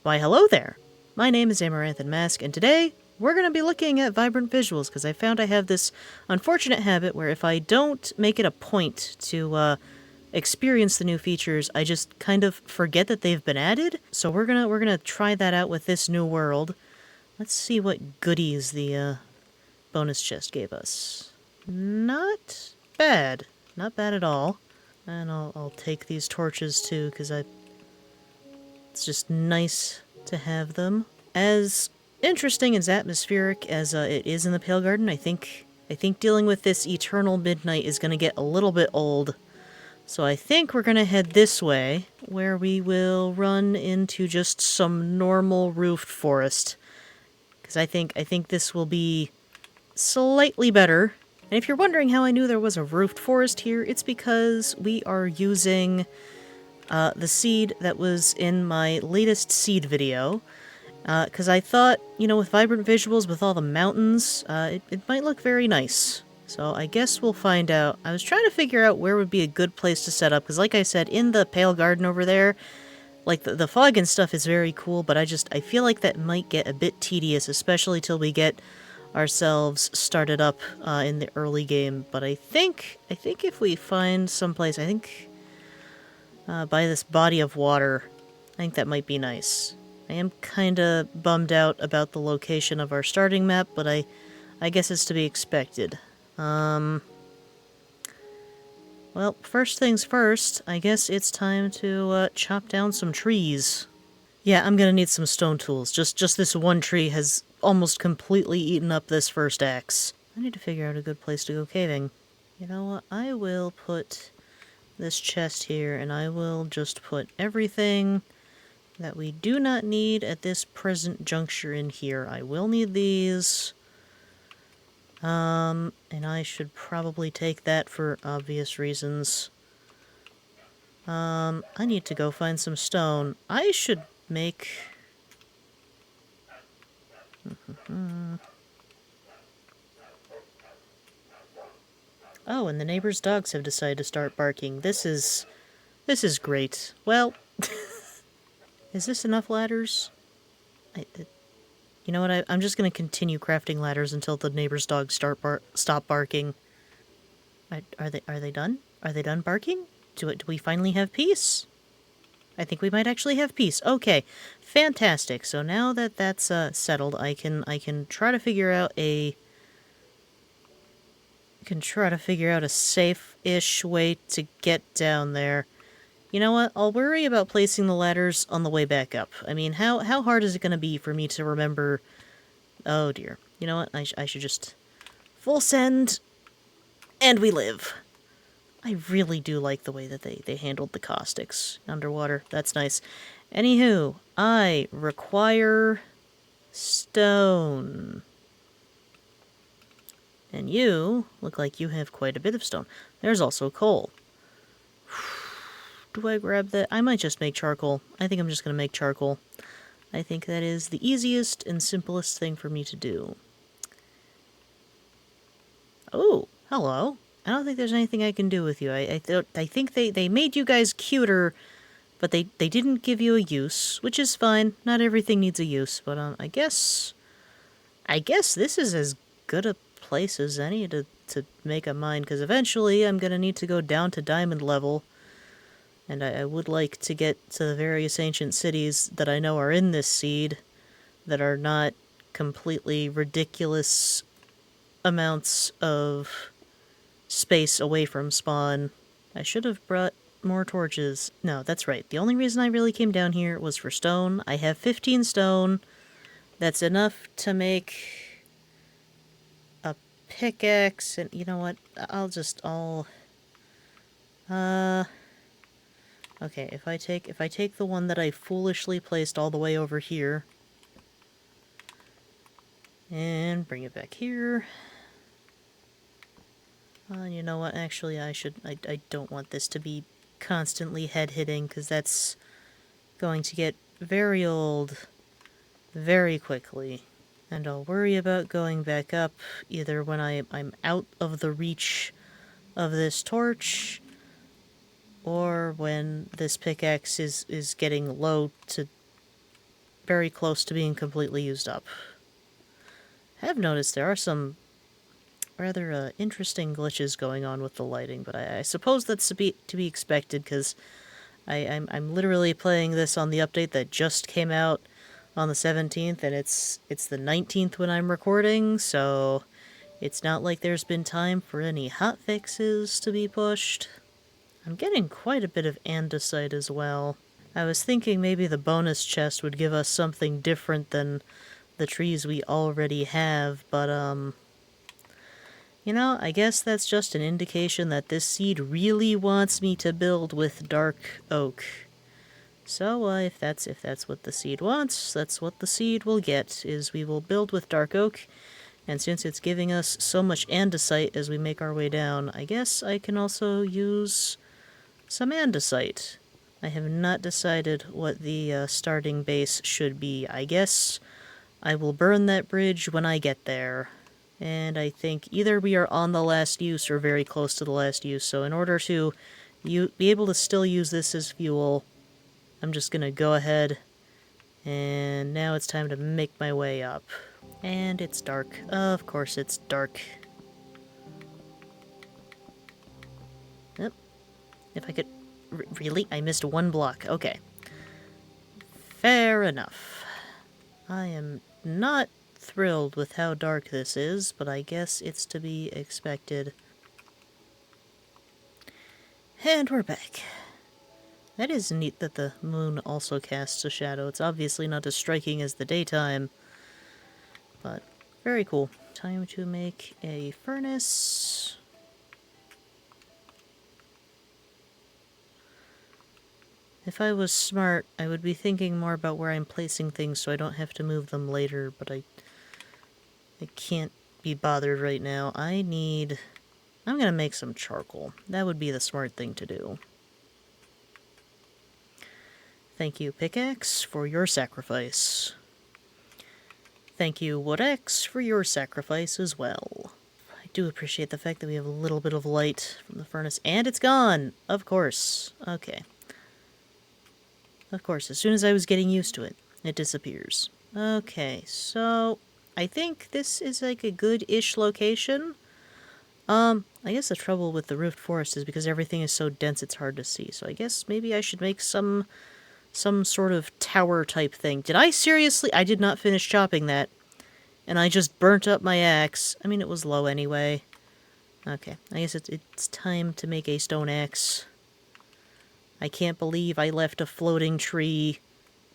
Why, hello there! My name is Amaranthan Mask, and today we're going to be looking at vibrant visuals, because I found I have this unfortunate habit where if I don't make it a point to experience the new features, I just kind of forget that they've been added. So we're gonna try that out with this new world. Let's see what goodies the bonus chest gave us. Not bad. Not bad at all. And I'll take these torches too, because it's just nice to have them. As interesting and atmospheric as it is in the Pale Garden, I think dealing with this eternal midnight is going to get a little bit old. So I think we're going to head this way, where we will run into just some normal roofed forest. Because I think this will be slightly better. And if you're wondering how I knew there was a roofed forest here, it's because we are using the seed that was in my latest seed video. Because I thought, you know, with vibrant visuals, with all the mountains, it might look very nice. So I guess we'll find out. I was trying to figure out where would be a good place to set up, because like I said, in the Pale Garden over there, like the fog and stuff is very cool, but I feel like that might get a bit tedious, especially till we get ourselves started up in the early game. But I think if we find someplace, I think by this body of water, I think that might be nice. I am kinda bummed out about the location of our starting map, but I guess it's to be expected. Well, first things first, I guess it's time to chop down some trees. Yeah, I'm gonna need some stone tools. Just this one tree has almost completely eaten up this first axe. I need to figure out a good place to go caving. You know what? I will put this chest here, and I will just put everything that we do not need at this present juncture in here. I will need these. And I should probably take that for obvious reasons. I need to go find some stone. I should make... Oh, and the neighbor's dogs have decided to start barking. This is great. Well, is this enough ladders? You know what, I'm just gonna continue crafting ladders until the neighbor's dogs stop barking. Are they done? Are they done barking? Do we finally have peace? I think we might actually have peace. Okay, fantastic. So now that that's settled, I can try to figure out a safe-ish way to get down there. You know what? I'll worry about placing the ladders on the way back up. I mean, how hard is it going to be for me to remember... Oh dear. You know what? I should just full send, and we live. I really do like the way that they handled the caustics underwater. That's nice. Anywho, I require stone. And you look like you have quite a bit of stone. There's also coal. Do I grab that? I might just make charcoal. I think I'm just going to make charcoal. I think that is the easiest and simplest thing for me to do. Oh, hello. I don't think there's anything I can do with you. I think they made you guys cuter, but they didn't give you a use, which is fine. Not everything needs a use, but I guess this is as good a place as any to make a mine, because eventually I'm going to need to go down to diamond level, and I would like to get to the various ancient cities that I know are in this seed, that are not completely ridiculous amounts of space away from spawn. I should have brought more torches. No, that's right. The only reason I really came down here was for stone. I have 15 stone. That's enough to make a pickaxe, and you know what? Okay, if I take the one that I foolishly placed all the way over here and bring it back here. You know what, actually I don't want this to be constantly head-hitting, because that's going to get very old very quickly. And I'll worry about going back up either when I'm out of the reach of this torch, or when this pickaxe is getting low to very close to being completely used up. I have noticed there are some rather interesting glitches going on with the lighting, but I suppose that's to be expected, because I'm literally playing this on the update that just came out on the 17th, and it's the 19th when I'm recording, so it's not like there's been time for any hotfixes to be pushed. I'm getting quite a bit of andesite as well. I was thinking maybe the bonus chest would give us something different than the trees we already have, but you know, I guess that's just an indication that this seed really wants me to build with dark oak. So, if that's what the seed wants, that's what the seed will get, is we will build with dark oak, and since it's giving us so much andesite as we make our way down, I guess I can also use some andesite. I have not decided what the starting base should be. I guess I will burn that bridge when I get there. And I think either we are on the last use or very close to the last use, so in order to be able to still use this as fuel, I'm just gonna go ahead, and now it's time to make my way up. And it's dark. Of course it's dark. Yep. If I could... really? I missed one block. Okay. Fair enough. I am not thrilled with how dark this is, but I guess it's to be expected. And we're back. That is neat that the moon also casts a shadow. It's obviously not as striking as the daytime, but very cool. Time to make a furnace. If I was smart, I would be thinking more about where I'm placing things so I don't have to move them later, but I can't be bothered right now. I'm gonna make some charcoal. That would be the smart thing to do. Thank you, Pickaxe, for your sacrifice. Thank you, Woodaxe, for your sacrifice as well. I do appreciate the fact that we have a little bit of light from the furnace, and it's gone! Of course. Okay. Of course, as soon as I was getting used to it, it disappears. Okay, so I think this is like a good-ish location. I guess the trouble with the roofed forest is because everything is so dense it's hard to see, so I guess maybe I should make some sort of tower type thing. Did I seriously? I did not finish chopping that, and I just burnt up my axe. I mean, it was low anyway. Okay, I guess it's time to make a stone axe. I can't believe I left a floating tree.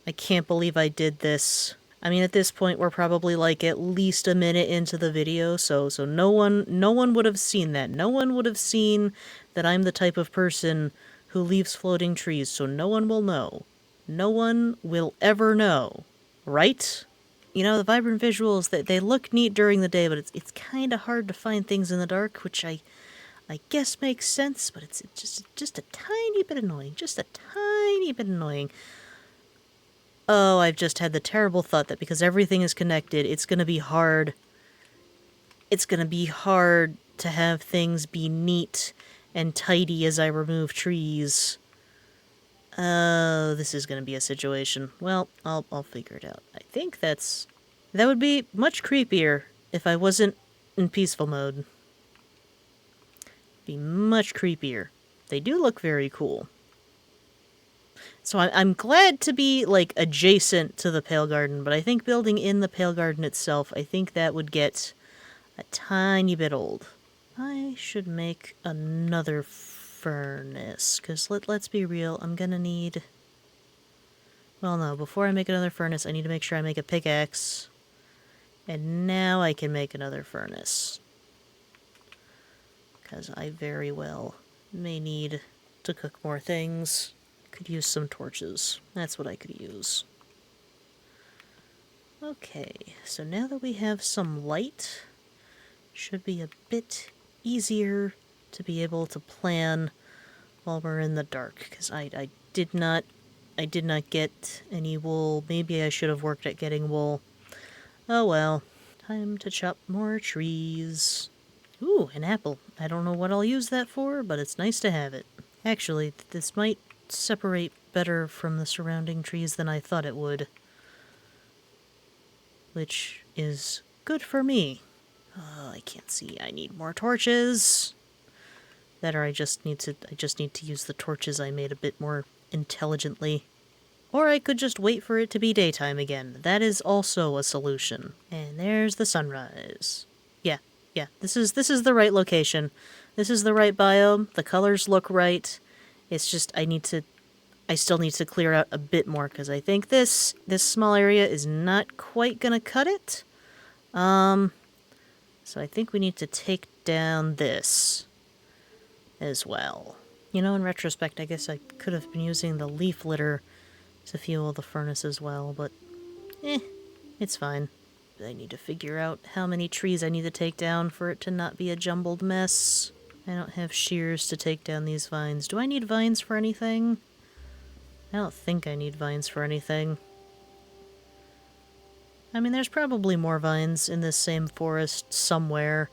I can't believe I did this. I mean, at this point, we're probably like at least a minute into the video, so no one would have seen that. No one would have seen that I'm the type of person who leaves floating trees, so no one will know. No one will ever know. Right? You know, the vibrant visuals, they look neat during the day, but it's kind of hard to find things in the dark, which I guess makes sense, but it's just a tiny bit annoying. Just a tiny bit annoying. Oh, I've just had the terrible thought that because everything is connected, it's gonna be hard. It's gonna be hard to have things be neat and tidy as I remove trees. Oh, this is gonna be a situation. Well, I'll figure it out. I think that would be much creepier if I wasn't in peaceful mode. Be much creepier. They do look very cool. So I'm glad to be, like, adjacent to the Pale Garden, but I think building in the Pale Garden itself, I think that would get a tiny bit old. I should make another furnace, because let's be real, I'm gonna need... Well, no, before I make another furnace, I need to make sure I make a pickaxe. And now I can make another furnace. Because I very well may need to cook more things. Could use some torches. That's what I could use. Okay, so now that we have some light, should be a bit easier to be able to plan while we're in the dark, because I did not get any wool. Maybe I should have worked at getting wool. Oh well. Time to chop more trees. Ooh, an apple. I don't know what I'll use that for, but it's nice to have it. Actually, this might separate better from the surrounding trees than I thought it would. which is good for me. I can't see. I need more torches. That or I just need to use the torches I made a bit more intelligently. Or I could just wait for it to be daytime again. That is also a solution. And there's the sunrise. Yeah, this is the right location. This is the right biome. The colors look right. It's just I still need to clear out a bit more because I think this small area is not quite gonna cut it. So I think we need to take down this as well. You know, in retrospect, I guess I could have been using the leaf litter to fuel the furnace as well, but it's fine. I need to figure out how many trees I need to take down for it to not be a jumbled mess. I don't have shears to take down these vines. Do I need vines for anything? I don't think I need vines for anything. I mean, there's probably more vines in this same forest somewhere,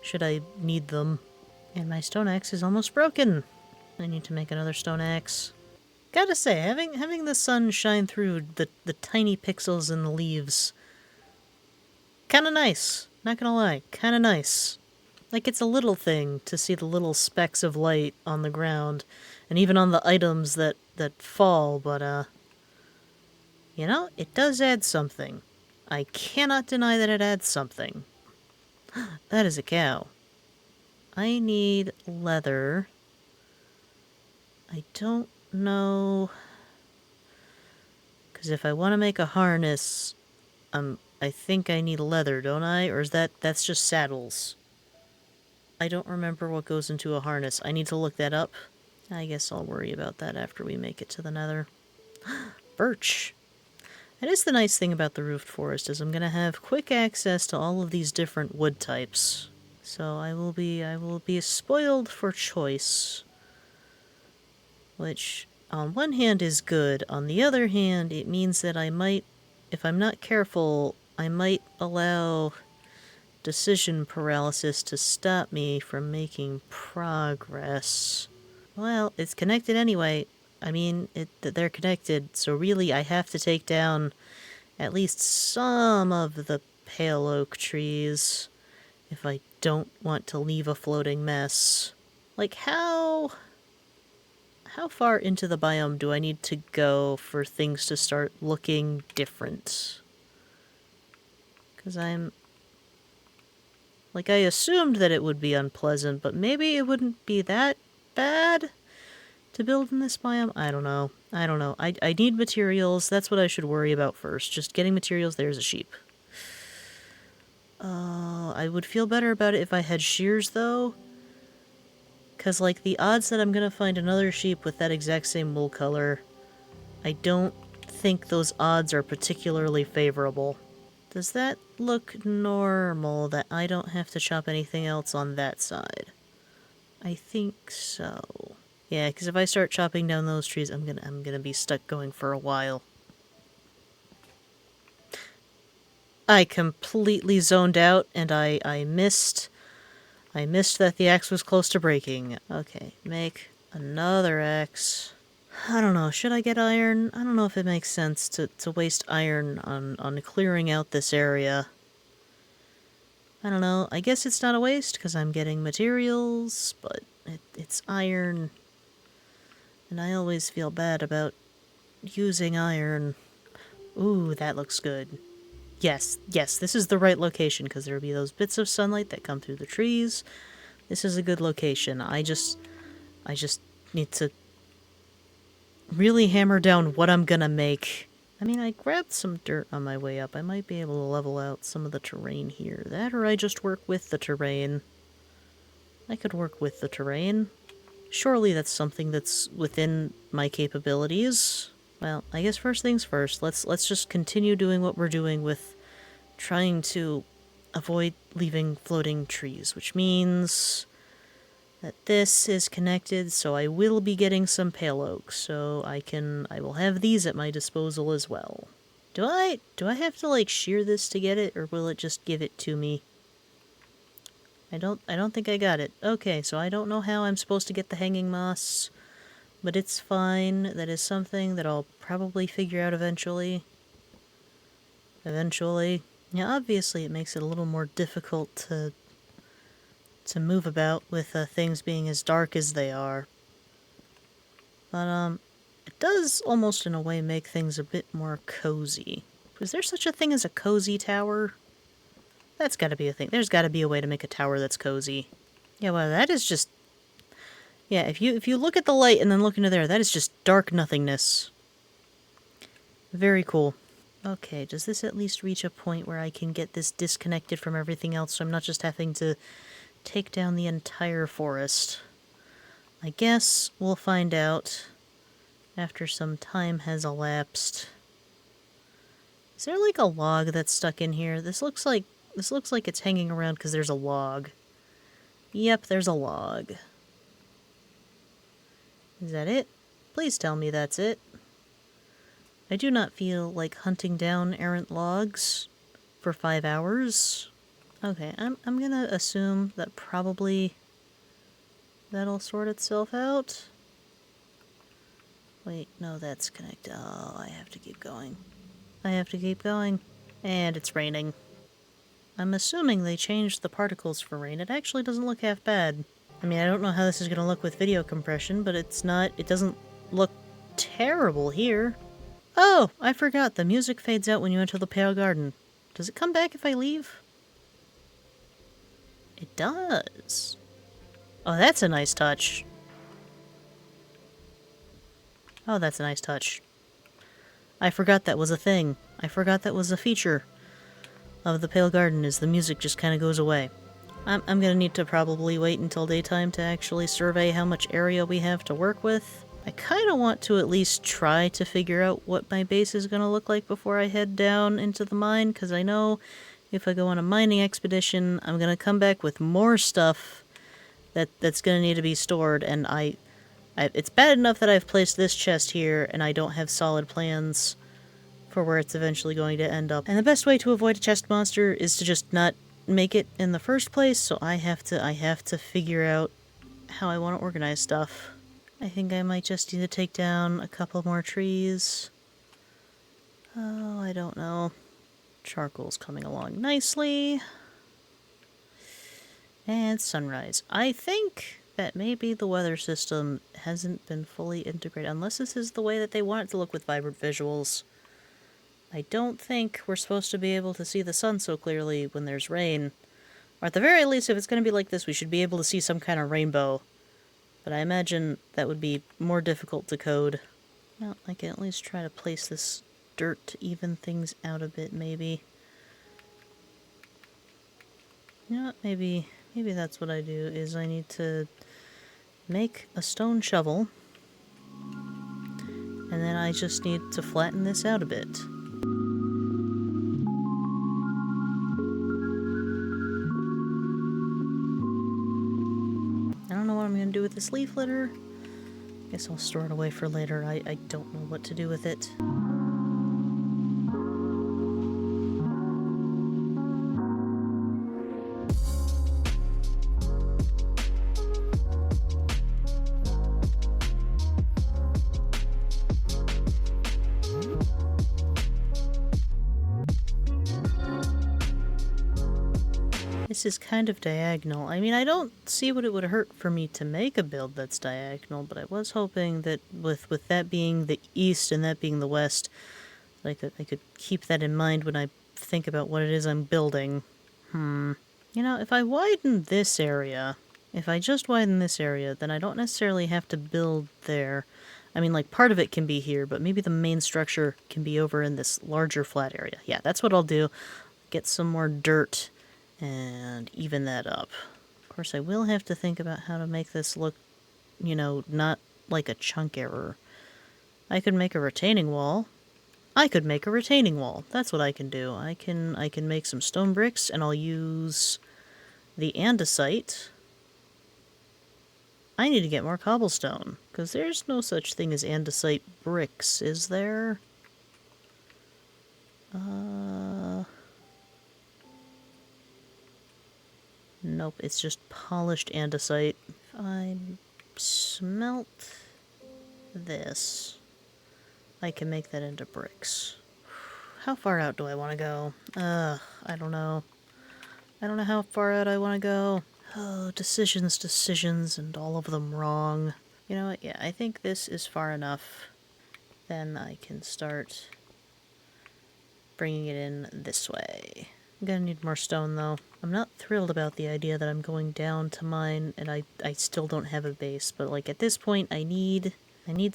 should I need them. And my stone axe is almost broken. I need to make another stone axe. Gotta say, having the sun shine through the tiny pixels in the leaves, kinda nice. Not gonna lie, kinda nice. Like, it's a little thing to see the little specks of light on the ground, and even on the items that fall, but, you know, it does add something. I cannot deny that it adds something. That is a cow. I need leather. I don't know... Because if I want to make a harness, I think I need leather, don't I? Or is that's just saddles? I don't remember what goes into a harness. I need to look that up. I guess I'll worry about that after we make it to the nether. Birch! That is the nice thing about the roofed forest, is I'm gonna have quick access to all of these different wood types. So I will be spoiled for choice. Which, on one hand, is good. On the other hand, it means that I might, if I'm not careful, I might allow decision paralysis to stop me from making progress. Well, it's connected anyway. I mean, they're connected, so really I have to take down at least some of the pale oak trees if I don't want to leave a floating mess. Like, how far into the biome do I need to go for things to start looking different? Because like, I assumed that it would be unpleasant, but maybe it wouldn't be that bad to build in this biome? I don't know. I need materials. That's what I should worry about first. Just getting materials. There's a sheep. I would feel better about it if I had shears, though. Because, like, the odds that I'm gonna find another sheep with that exact same wool color, I don't think those odds are particularly favorable. Does that look normal, that I don't have to chop anything else on that side? I think so. Yeah, because if I start chopping down those trees, I'm gonna be stuck going for a while. I completely zoned out, and I missed that the axe was close to breaking. Okay, make another axe. I don't know, should I get iron? I don't know if it makes sense to waste iron on clearing out this area. I don't know, I guess it's not a waste, because I'm getting materials, but it's iron. And I always feel bad about using iron. Ooh, that looks good. Yes, this is the right location, because there'll be those bits of sunlight that come through the trees. This is a good location. I just need to really hammer down what I'm gonna make. I mean, I grabbed some dirt on my way up. I might be able to level out some of the terrain here. That, or I just work with the terrain. I could work with the terrain. Surely that's something that's within my capabilities. Well, I guess first things first, let's just continue doing what we're doing with trying to avoid leaving floating trees, which means that this is connected, so I will be getting some pale oak, so I will have these at my disposal as well. Do I have to, like, shear this to get it, or will it just give it to me? I don't think I got it. Okay, so I don't know how I'm supposed to get the hanging moss, but it's fine. That is something that I'll probably figure out eventually. eventually. Yeah, obviously it makes it a little more difficult to move about with things being as dark as they are. But, it does almost in a way make things a bit more cozy. Is there such a thing as a cozy tower? That's gotta be a thing. There's gotta be a way to make a tower that's cozy. Yeah, well, that is just... Yeah, if you look at the light and then look into there, that is just dark nothingness. Very cool. Okay, does this at least reach a point where I can get this disconnected from everything else so I'm not just having to take down the entire forest? I guess we'll find out after some time has elapsed. Is there like a log that's stuck in here? This looks like it's hanging around because there's a log. Yep, there's a log. Is that it? Please tell me that's it. I do not feel like hunting down errant logs for 5 hours. Okay, I'm gonna assume that probably that'll sort itself out. Wait, no, that's connected. Oh, I have to keep going. I have to keep going. And it's raining. I'm assuming they changed the particles for rain. It actually doesn't look half bad. I mean, I don't know how this is gonna look with video compression, but it doesn't look terrible here. Oh, I forgot. The music fades out when you enter the Pale Garden. Does it come back if I leave? It does. Oh, that's a nice touch. Oh, that's a nice touch. I forgot that was a thing. I forgot that was a feature of the Pale Garden, is the music just kind of goes away. I'm gonna need to probably wait until daytime to actually survey how much area we have to work with. I kind of want to at least try to figure out what my base is going to look like before I head down into the mine, because I know if I go on a mining expedition, I'm going to come back with more stuff that's going to need to be stored, and it's bad enough that I've placed this chest here and I don't have solid plans for where it's eventually going to end up. And the best way to avoid a chest monster is to just not make it in the first place, so I have to figure out how I want to organize stuff. I think I might just need to take down a couple more trees. Oh, I don't know. Charcoal's coming along nicely. And sunrise. I think that maybe the weather system hasn't been fully integrated, unless this is the way that they want it to look with vibrant visuals. I don't think we're supposed to be able to see the sun so clearly when there's rain. Or at the very least, if it's going to be like this, we should be able to see some kind of rainbow. But I imagine that would be more difficult to code. Well, I can at least try to place this dirt to even things out a bit, maybe. You know what, maybe that's what I do, is I need to make a stone shovel. And then I just need to flatten this out a bit. I don't know what I'm going to do with this leaf litter. Guess I'll store it away for later. I don't know what to do with it. This is kind of diagonal. I mean, I don't see what it would hurt for me to make a build that's diagonal, but I was hoping that with that being the east and that being the west, I could keep that in mind when I think about what it is I'm building. You know, if I widen this area, if I just widen this area, then I don't necessarily have to build there. I mean, like, part of it can be here, but maybe the main structure can be over in this larger flat area. Yeah, that's what I'll do. Get some more dirt and even that up. Of course, I will have to think about how to make this look, you know, not like a chunk error. I could make a retaining wall. That's what I can do. I can make some stone bricks, and I'll use the andesite. I need to get more cobblestone, because there's no such thing as andesite bricks, is there? Nope, it's just polished andesite. If I smelt this, I can make that into bricks. how far out do I want to go? I don't know. I don't know how far out I want to go. Oh, decisions, and all of them wrong. You know what? Yeah, I think this is far enough. Then I can start bringing it in this way. I'm gonna need more stone, though. I'm not thrilled about the idea that I'm going down to mine, and I still don't have a base, but, like, at this point, I need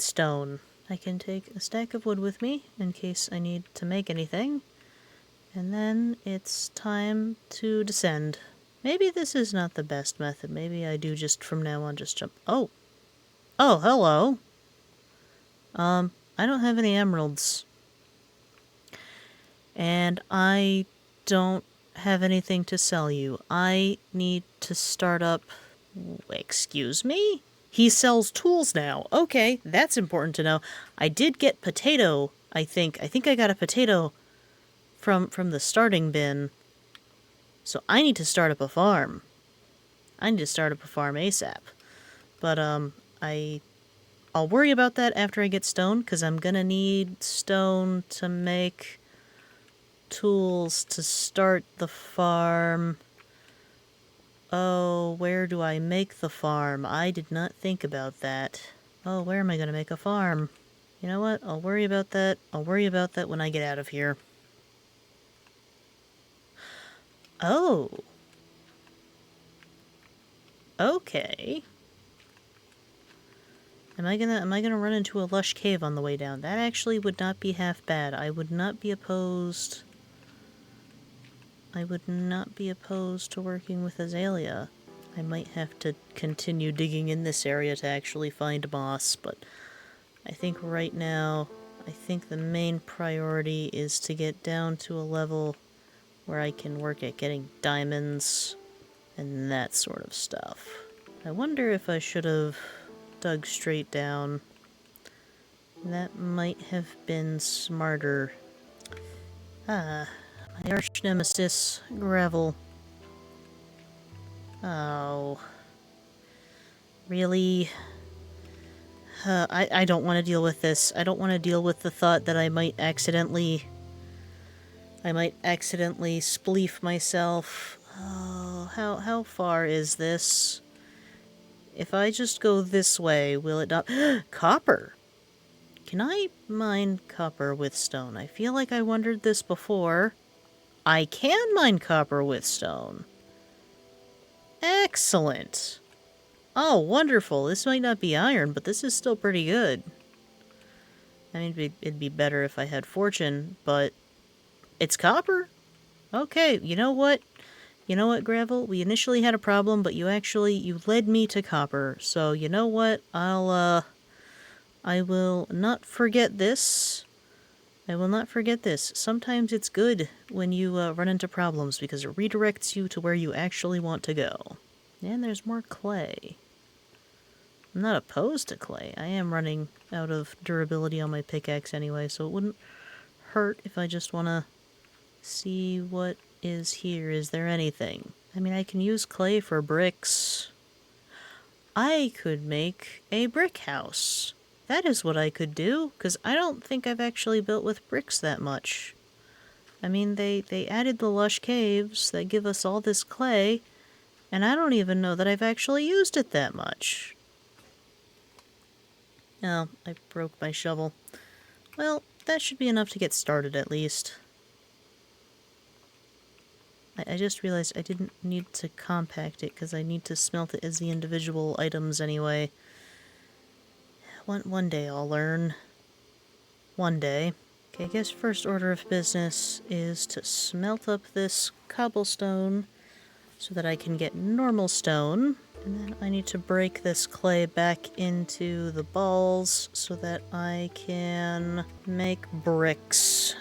stone. I can take a stack of wood with me, in case I need to make anything. And then it's time to descend. Maybe this is not the best method. Maybe I do just from now on just jump. Oh! Oh, hello! I don't have any emeralds. And I don't have anything to sell you. I need to start up... Excuse me? He sells tools now. Okay, that's important to know. I did get potato, I think. I think I got a potato from the starting bin. So I need to start up a farm. I need to start up a farm ASAP. But, I'll worry about that after I get stone, because I'm gonna need stone to make tools to start the farm. Oh, where do I make the farm? I did not think about that. Oh, where am I gonna make a farm? You know what? I'll worry about that. I'll worry about that when I get out of here. Oh. Okay. Am I gonna run into a lush cave on the way down? That actually would not be half bad. I would not be opposed... I would not be opposed to working with Azalea. I might have to continue digging in this area to actually find moss, but I think right now, I think the main priority is to get down to a level where I can work at getting diamonds and that sort of stuff. I wonder if I should have dug straight down. That might have been smarter. Ah, my arch nemesis, gravel. Oh. Really? I don't want to deal with this. I don't want to deal with the thought that I might accidentally spleef myself. Oh, how far is this? If I just go this way, will it not... Copper! Can I mine copper with stone? I feel like I wondered this before. I can mine copper with stone. Excellent! Oh, wonderful. This might not be iron, but this is still pretty good. I mean, it'd be better if I had fortune, but it's copper? Okay, you know what? You know what, Gravel? We initially had a problem, but you led me to copper. So, you know what? I will not forget this. I will not forget this. Sometimes it's good when you run into problems, because it redirects you to where you actually want to go. And there's more clay. I'm not opposed to clay. I am running out of durability on my pickaxe anyway, so it wouldn't hurt if I just want to see what is here. Is there anything? I mean, I can use clay for bricks. I could make a brick house. That is what I could do, because I don't think I've actually built with bricks that much. I mean, they added the lush caves that give us all this clay, and I don't even know that I've actually used it that much. Oh, I broke my shovel. Well, that should be enough to get started at least. I just realized I didn't need to compact it, because I need to smelt it as the individual items anyway. One day I'll learn. One day. Okay, I guess first order of business is to smelt up this cobblestone so that I can get normal stone. And then I need to break this clay back into the balls so that I can make bricks.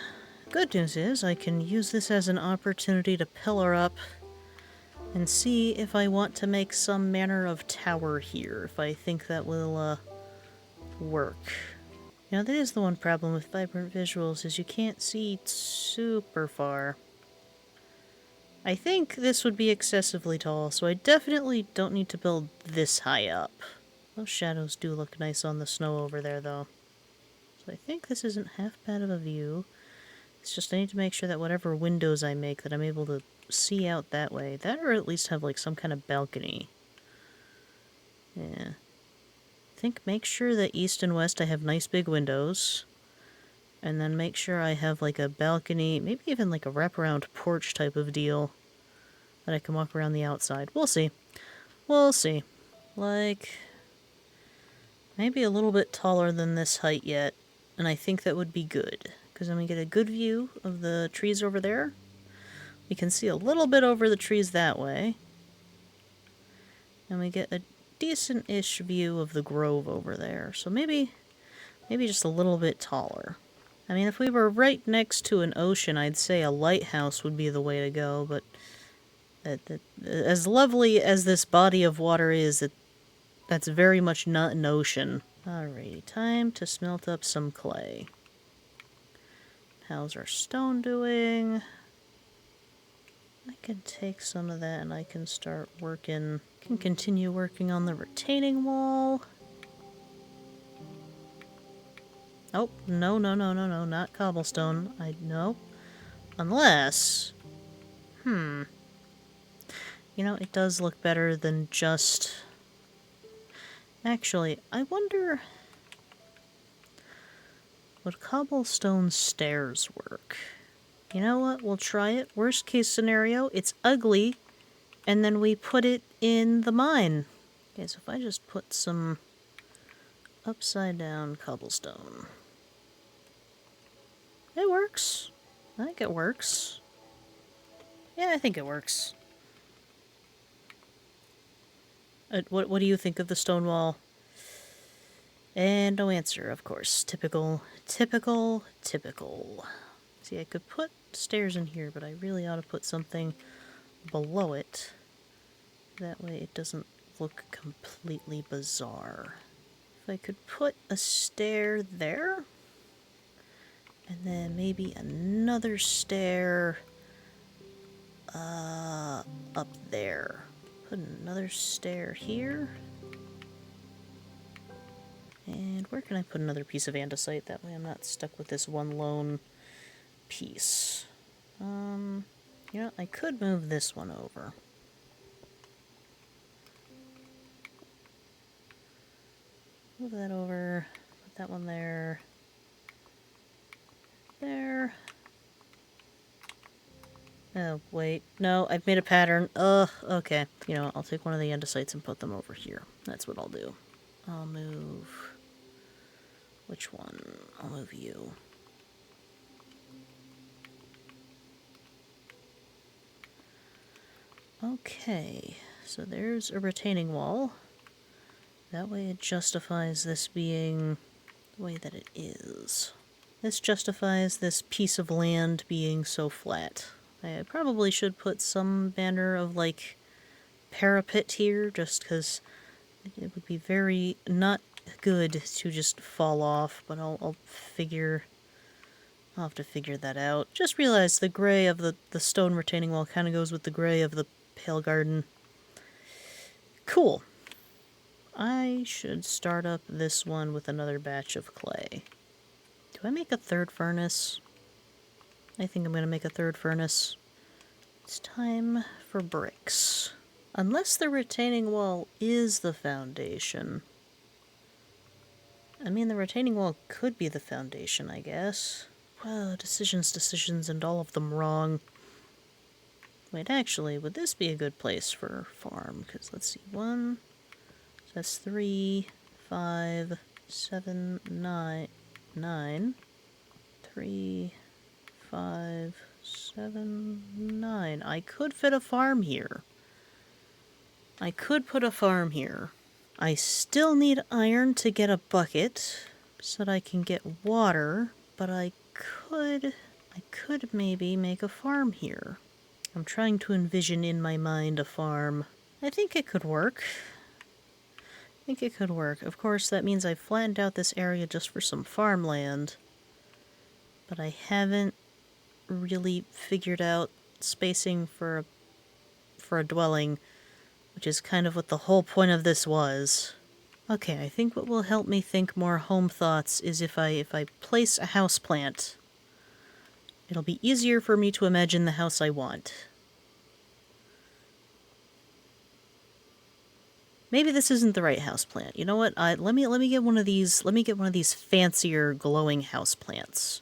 Good news is I can use this as an opportunity to pillar up and see if I want to make some manner of tower here, if I think that will work. You know, that is the one problem with Vibrant Visuals, is you can't see super far. I think this would be excessively tall, so I definitely don't need to build this high up. Those shadows do look nice on the snow over there, though. So I think this isn't half bad of a view. It's just I need to make sure that whatever windows I make that I'm able to see out that way. That or at least have like some kind of balcony. Yeah. I think make sure that east and west I have nice big windows. And then make sure I have like a balcony, maybe even like a wraparound porch type of deal that I can walk around the outside. We'll see. We'll see. Like, maybe a little bit taller than this height yet, and I think that would be good, because then we get a good view of the trees over there. We can see a little bit over the trees that way, and we get a decent-ish view of the grove over there. So maybe just a little bit taller. I mean, if we were right next to an ocean, I'd say a lighthouse would be the way to go, but as lovely as this body of water is, that's very much not an ocean. Alrighty, time to smelt up some clay. How's our stone doing? I can take some of that and I can start working. Can continue working on the retaining wall. Oh, no, not cobblestone. No. Unless... You know, it does look better than just... Actually, I wonder... Would cobblestone stairs work? You know what? We'll try it. Worst case scenario, it's ugly, and then we put it in the mine. Okay, so if I just put some upside down cobblestone. It works. I think it works. Yeah, I think it works. What do you think of the stone wall? And no answer, of course. Typical. See, I could put stairs in here, but I really ought to put something below it. That way it doesn't look completely bizarre. If I could put a stair there, and then maybe another stair up there. Put another stair here. And where can I put another piece of andesite? That way I'm not stuck with this one lone piece. You know, I could move this one over. Move that over. Put that one there. There. Oh, wait. No, I've made a pattern. Ugh, okay. You know, I'll take one of the andesites and put them over here. That's what I'll do. I'll move... Which one? I'll move you. Okay, so there's a retaining wall. That way it justifies this being the way that it is. This justifies this piece of land being so flat. I probably should put some manner of, like, parapet here, just because it would be very not good to just fall off, but I'll have to figure that out. Just realized the gray of the stone retaining wall kind of goes with the gray of the pale garden. Cool. I should start up this one with another batch of clay. Do I make a third furnace? I think I'm going to make a third furnace. It's time for bricks. Unless the retaining wall is the foundation. I mean, the retaining wall could be the foundation, I guess. Well, decisions, and all of them wrong. Wait, actually, would this be a good place for a farm? Because, let's see, 1, so that's 3, 5, 7, 9, 9, 3, 5, 7, 9. I could fit a farm here. I could put a farm here. I still need iron to get a bucket so that I can get water, but I could maybe make a farm here. I'm trying to envision in my mind a farm. I think it could work. Of course, that means I've flattened out this area just for some farmland, but I haven't really figured out spacing for a dwelling, which is kind of what the whole point of this was. Okay, I think what will help me think more home thoughts is if I place a houseplant It'll be easier for me to imagine the house I want. Maybe this isn't the right house plant. You know what? Let me get one of these. Let me get one of these fancier glowing house plants.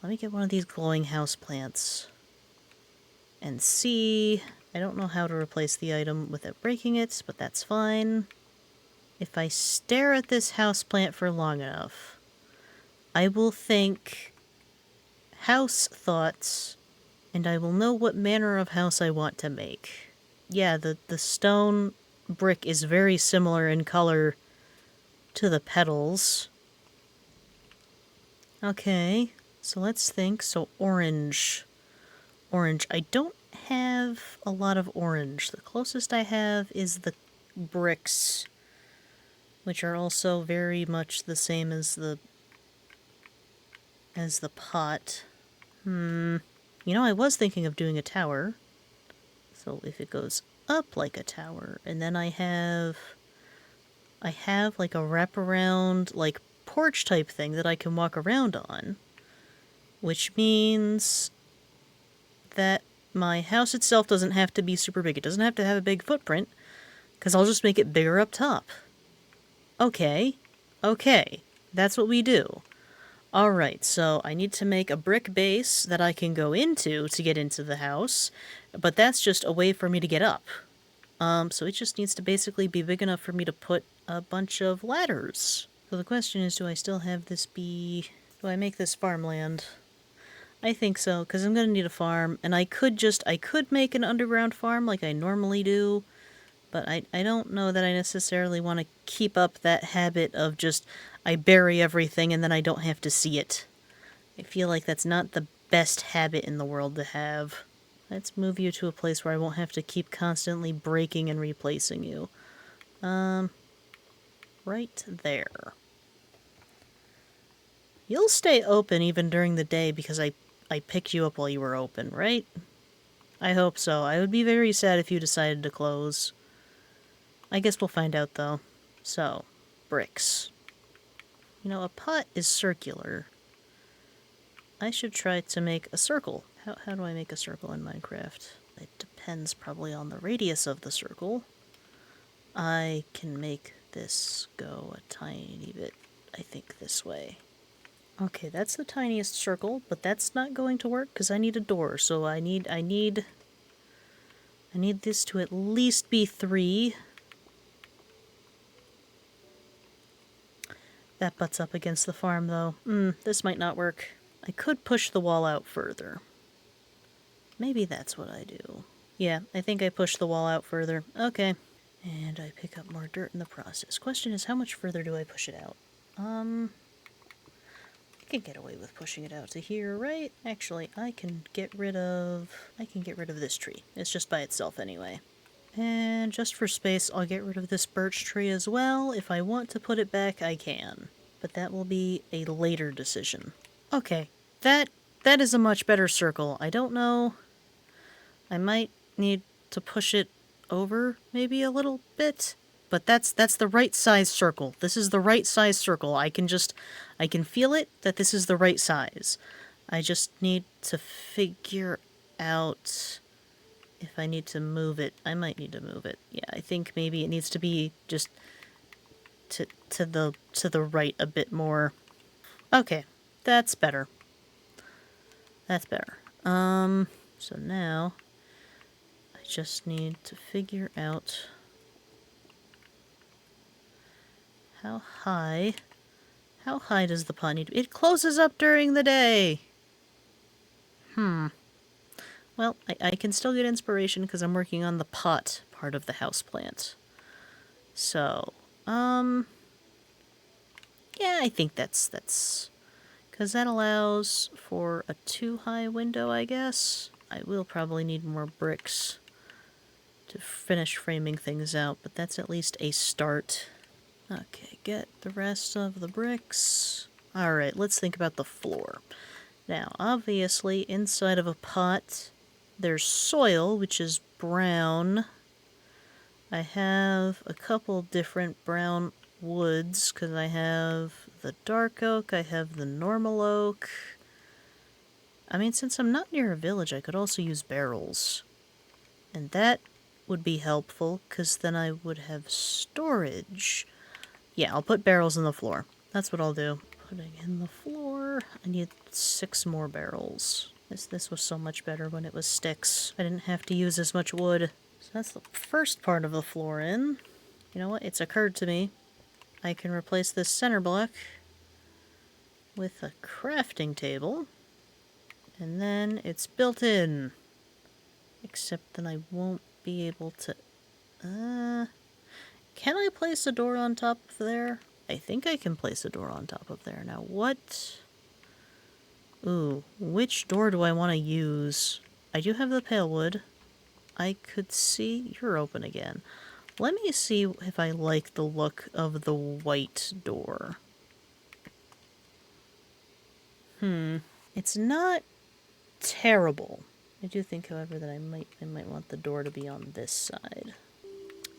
Let me get one of these glowing house plants and see. I don't know how to replace the item without breaking it, but that's fine. If I stare at this house plant for long enough, I will think house thoughts, and I will know what manner of house I want to make. Yeah, the stone brick is very similar in color to the petals. Okay, so let's think. So orange. Orange. I don't have a lot of orange. The closest I have is the bricks, which are also very much the same as the pot. You know, I was thinking of doing a tower. So if it goes up like a tower, and then I have like a wraparound, like porch type thing that I can walk around on, which means that my house itself doesn't have to be super big. It doesn't have to have a big footprint, because I'll just make it bigger up top. Okay, that's what we do. Alright, so I need to make a brick base that I can go into to get into the house, but that's just a way for me to get up. So it just needs to basically be big enough for me to put a bunch of ladders. So the question is, do I still have this be... Do I make this farmland? I think so, because I'm going to need a farm, and I could make an underground farm like I normally do, but I don't know that I necessarily want to keep up that habit of just, I bury everything and then I don't have to see it. I feel like that's not the best habit in the world to have. Let's move you to a place where I won't have to keep constantly breaking and replacing you. Right there. You'll stay open even during the day because I picked you up while you were open, right? I hope so. I would be very sad if you decided to close. I guess we'll find out, though. So, bricks. You know, a pot is circular. I should try to make a circle. How do I make a circle in Minecraft? It depends probably on the radius of the circle. I can make this go a tiny bit, I think, this way. Okay, that's the tiniest circle, but that's not going to work because I need a door. So I need this to at least be 3. That butts up against the farm, though. This might not work. I could push the wall out further. Maybe that's what I do. Yeah, I think I push the wall out further. Okay. And I pick up more dirt in the process. Question is, how much further do I push it out? I can get away with pushing it out to here, right? Actually, I can get rid of this tree. It's just by itself anyway. And just for space, I'll get rid of this birch tree as well. If I want to put it back, I can. But that will be a later decision. Okay, that is a much better circle. I don't know. I might need to push it over maybe a little bit. But that's the right size circle. This is the right size circle. I can feel it that this is the right size. I just need to figure out if I need to move it. I might need to move it. Yeah, I think maybe it needs to be just to the right a bit more. Okay, that's better. That's better. So now I just need to figure out how high does the pot need to be? It closes up during the day. Well, I can still get inspiration because I'm working on the pot part of the houseplant. So, yeah, I think that's because that allows for a 2-high window, I guess. I will probably need more bricks to finish framing things out, but that's at least a start. Okay, get the rest of the bricks. Alright, let's think about the floor. Now, obviously, inside of a pot, there's soil, which is brown. I have a couple different brown woods, because I have the dark oak, I have the normal oak. I mean, since I'm not near a village, I could also use barrels. And that would be helpful, because then I would have storage. Yeah, I'll put barrels in the floor. That's what I'll do. Putting in the floor. I need 6 more barrels. This was so much better when it was sticks. I didn't have to use as much wood. So that's the first part of the floor in. You know what? It's occurred to me. I can replace this center block with a crafting table. And then it's built in. Except then I won't be able to... Can I place a door on top of there? I think I can place a door on top of there. Now what... Ooh, which door do I want to use? I do have the pale wood. I could see... You're open again. Let me see if I like the look of the white door. It's not terrible. I do think, however, that I might want the door to be on this side.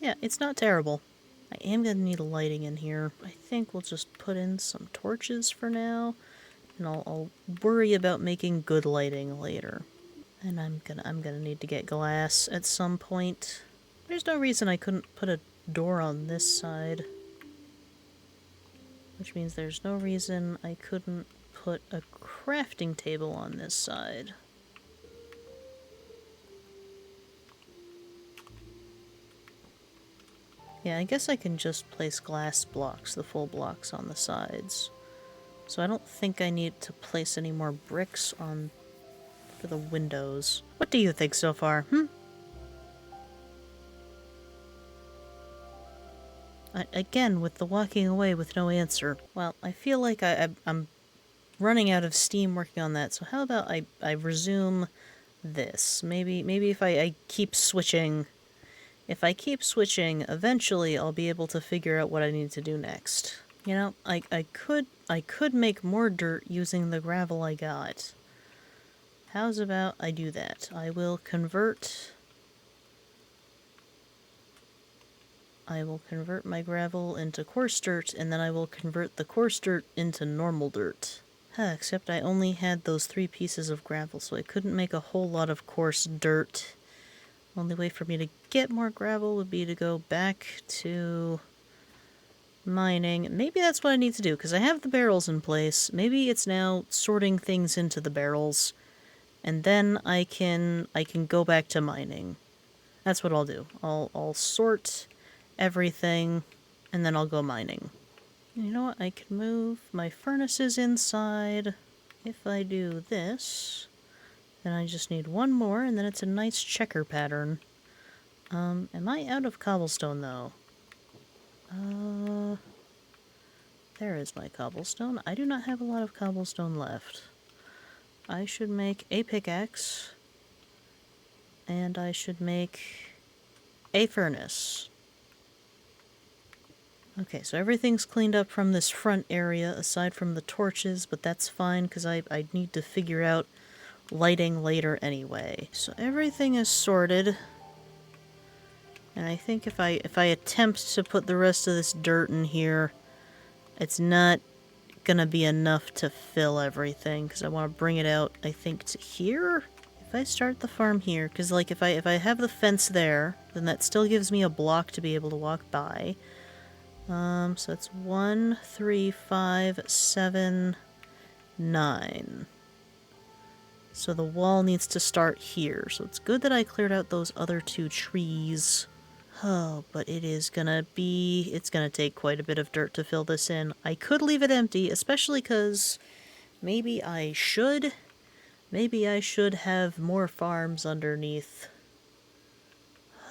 Yeah, it's not terrible. I am going to need lighting in here. I think we'll just put in some torches for now, and I'll worry about making good lighting later. And I'm gonna need to get glass at some point. There's no reason I couldn't put a door on this side. Which means there's no reason I couldn't put a crafting table on this side. Yeah, I guess I can just place glass blocks, the full blocks, on the sides. So I don't think I need to place any more bricks on for the windows. What do you think so far, Again, with the walking away with no answer. Well, I feel like I'm running out of steam working on that, so how about I resume this? Maybe if I keep switching... If I keep switching, eventually I'll be able to figure out what I need to do next. You know, I could make more dirt using the gravel I got. How's about I do that? I will convert my gravel into coarse dirt, and then I will convert the coarse dirt into normal dirt. Except I only had those 3 pieces of gravel, so I couldn't make a whole lot of coarse dirt. Only way for me to get more gravel would be to go back to mining. Maybe that's what I need to do, because I have the barrels in place. Maybe it's now sorting things into the barrels, and then I can go back to mining. That's what I'll do. I'll sort everything, and then I'll go mining. You know what? I can move my furnaces inside. If I do this... Then I just need 1 more, and then it's a nice checker pattern. Am I out of cobblestone, though? There is my cobblestone. I do not have a lot of cobblestone left. I should make a pickaxe, and I should make a furnace. Okay, so everything's cleaned up from this front area, aside from the torches, but that's fine, because I need to figure out lighting later anyway. So everything is sorted. And I think if I attempt to put the rest of this dirt in here, it's not gonna be enough to fill everything, because I want to bring it out, I think, to here? If I start the farm here, because like if I have the fence there, then that still gives me a block to be able to walk by. So that's 1, 3, 5, 7, 9. So the wall needs to start here. So it's good that I cleared out those other 2 trees. Oh, but it's gonna take quite a bit of dirt to fill this in. I could leave it empty, especially because maybe I should have more farms underneath.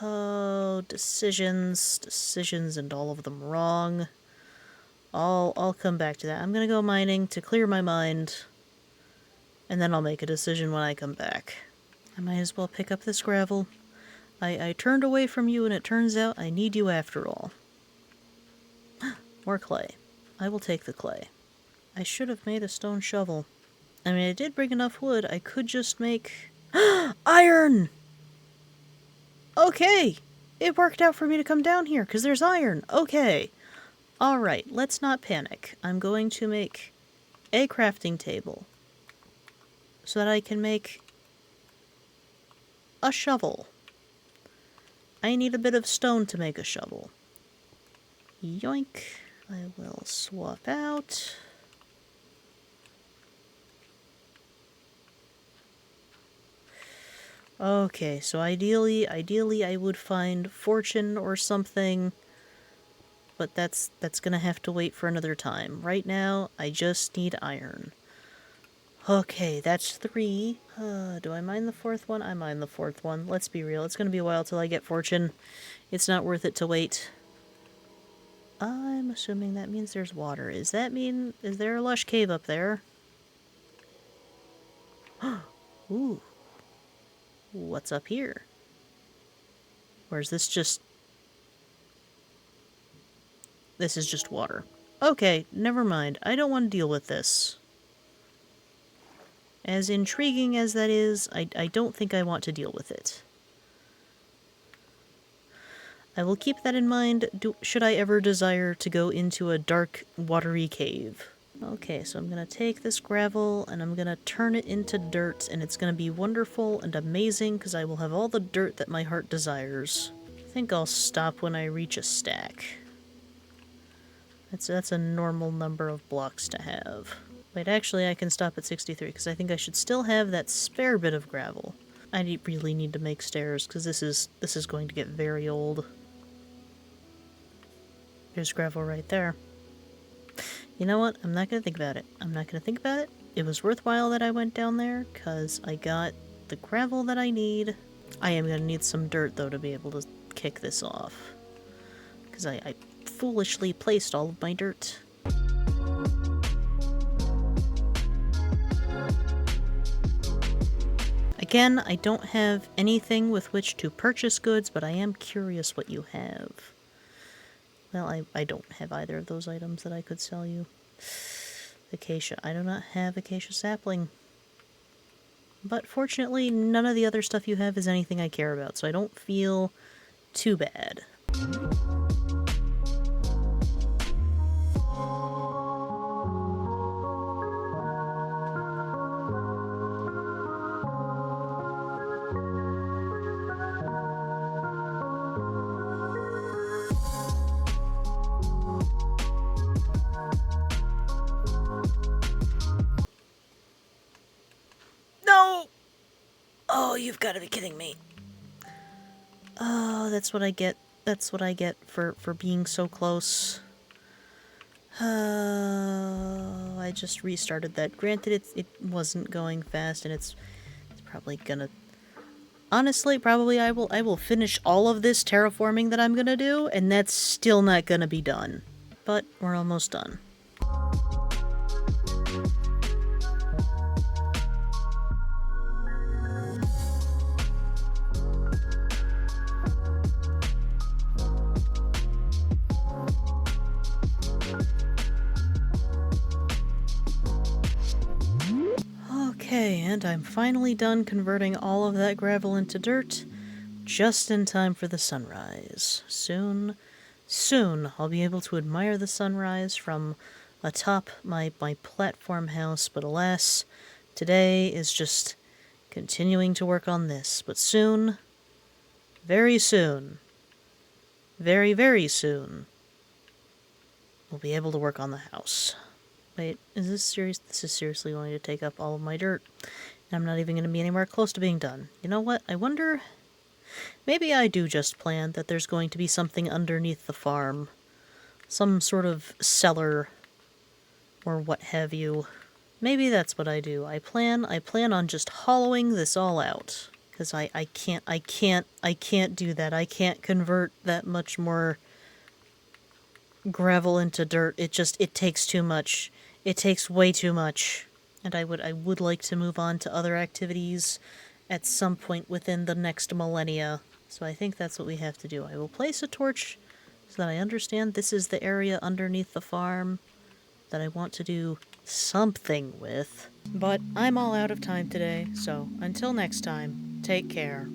Oh, decisions, and all of them wrong. I'll come back to that. I'm gonna go mining to clear my mind. And then I'll make a decision when I come back. I might as well pick up this gravel. I turned away from you, and it turns out I need you after all. More clay. I will take the clay. I should have made a stone shovel. I mean, I did bring enough wood. I could just make... Iron! Okay! It worked out for me to come down here, because there's iron. Okay. Alright, let's not panic. I'm going to make a crafting table. so that I can make a shovel. I need a bit of stone to make a shovel. Yoink. I will swap out. Okay, so ideally I would find fortune or something, but that's gonna have to wait for another time. Right now, I just need iron. Okay, that's 3. Do I mine the 4th one? I mine the 4th one. Let's be real, it's gonna be a while till I get fortune. It's not worth it to wait. I'm assuming that means there's water. Is there a lush cave up there? Ooh. What's up here? Or is this just... This is just water. Okay, never mind. I don't want to deal with this. As intriguing as that is, I don't think I want to deal with it. I will keep that in mind should I ever desire to go into a dark, watery cave. Okay, so I'm gonna take this gravel and I'm gonna turn it into dirt, and it's gonna be wonderful and amazing because I will have all the dirt that my heart desires. I think I'll stop when I reach a stack. That's a normal number of blocks to have. Wait, actually I can stop at 63 because I think I should still have that spare bit of gravel. I really need to make stairs because this is going to get very old. There's gravel right there. You know what? I'm not going to think about it. I'm not going to think about it. It was worthwhile that I went down there because I got the gravel that I need. I am going to need some dirt, though, to be able to kick this off. Because I foolishly placed all of my dirt. Again, I don't have anything with which to purchase goods, but I am curious what you have. Well, I don't have either of those items that I could sell you. Acacia. I do not have acacia sapling. But fortunately, none of the other stuff you have is anything I care about, so I don't feel too bad. No! Oh, you've got to be kidding me. Oh, that's what I get. That's what I get for being so close. I just restarted that. Granted, it wasn't going fast, and it's probably gonna... Honestly, probably I will finish all of this terraforming that I'm gonna do, and that's still not gonna be done. But we're almost done. Okay, and I'm finally done converting all of that gravel into dirt, just in time for the sunrise. Soon I'll be able to admire the sunrise from atop my platform house, but alas, today is just continuing to work on this. But soon, very soon, very, very soon, we'll be able to work on the house. Wait, is this serious? This is seriously going to take up all of my dirt. And I'm not even going to be anywhere close to being done. You know what? I wonder... Maybe I do just plan that there's going to be something underneath the farm. Some sort of cellar. Or what have you. Maybe that's what I do. I plan on just hollowing this all out. Because I can't do that. I can't convert that much more gravel into dirt. It takes too much. It takes way too much. And I would like to move on to other activities at some point within the next millennia. So I think that's what we have to do. I will place a torch so that I understand this is the area underneath the farm that I want to do something with. But I'm all out of time today, so until next time, take care.